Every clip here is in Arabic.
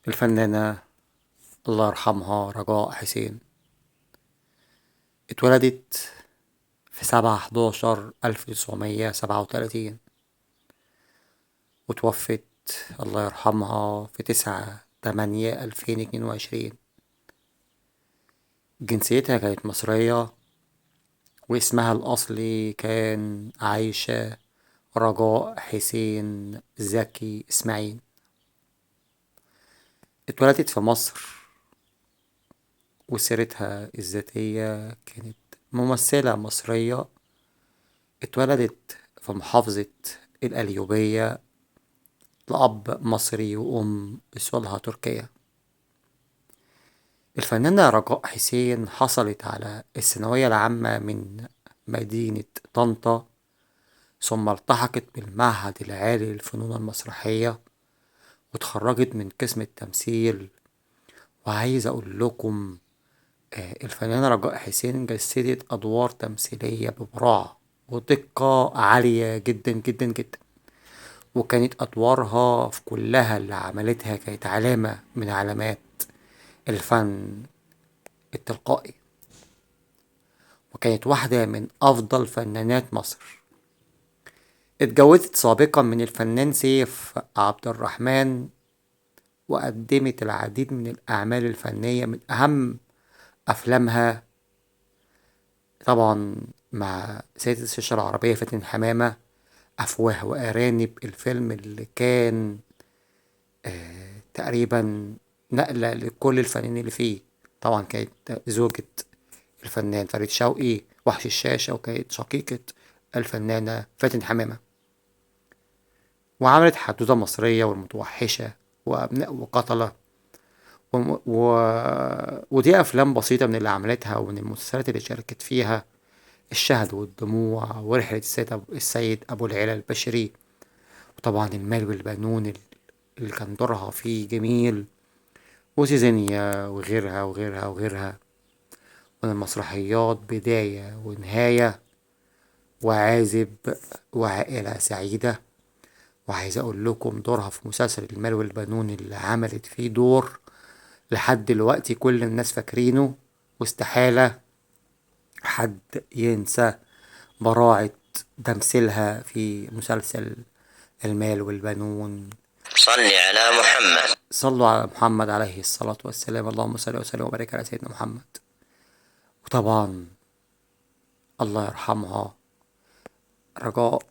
الفنانة الله يرحمها رجاء حسين اتولدت في 7/11/1937، وتوفت الله يرحمها في 9/8/2022. جنسيتها كانت مصرية، واسمها الأصلي كان عايشة رجاء حسين زكي إسماعيل. اتولدت في مصر، وسيرتها الذاتية كانت ممثلة مصرية اتولدت في محافظة القليوبية لأب مصري وأم أصولها تركية. الفنانة رجاء حسين حصلت على الثانوية العامة من مدينة طنطا، ثم التحقت بالمعهد العالي للفنون المسرحية، وتخرجت من قسم التمثيل. وعايز أقول لكم الفنانة رجاء حسين جسدت أدوار تمثيلية ببراعة ودقة عالية جدا جدا جدا، وكانت أدوارها في كلها اللي عملتها كانت علامة من علامات الفن التلقائي، وكانت واحدة من أفضل فنانات مصر. اتجوزت سابقا من الفنان سيف عبد الرحمن، وقدمت العديد من الأعمال الفنية، من أهم أفلامها طبعا مع سيدة الشاشة العربية فاتن حمامة أفواه وأرانب، الفيلم اللي كان تقريبا نقلة لكل الفنانين اللي فيه. طبعا كانت زوجة الفنان فريد شوقي وحش الشاشة، وكانت شقيقة الفنانة فاتن حمامة. وعملت حدوتة مصرية والمتوحشة وأبناء وقتلة ودي أفلام بسيطة من اللي عملتها، ومن المسلسلات اللي شاركت فيها الشهد والدموع ورحلة السيد أبو العلا البشري، وطبعا المال والبنون اللي كان دورها فيه جميل، وزيزينيا وغيرها وغيرها وغيرها من المسرحيات بداية ونهاية، وعازب وعائلة سعيدة. وعايز أقول لكم دورها في مسلسل المال والبنون اللي عملت فيه دور لحد دلوقتي كل الناس فاكرينه، واستحالة حد ينسى براعة تمثيلها في مسلسل المال والبنون. صل على محمد. صلوا على محمد عليه الصلاة والسلام، اللهم صل وسلم وبارك على سيدنا محمد. وطبعا الله يرحمها رجاء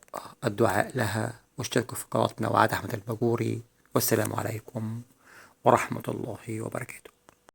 الدعاء لها، واشتركوا في قناتنا وعاد أحمد الباجوري. والسلام عليكم ورحمة الله وبركاته.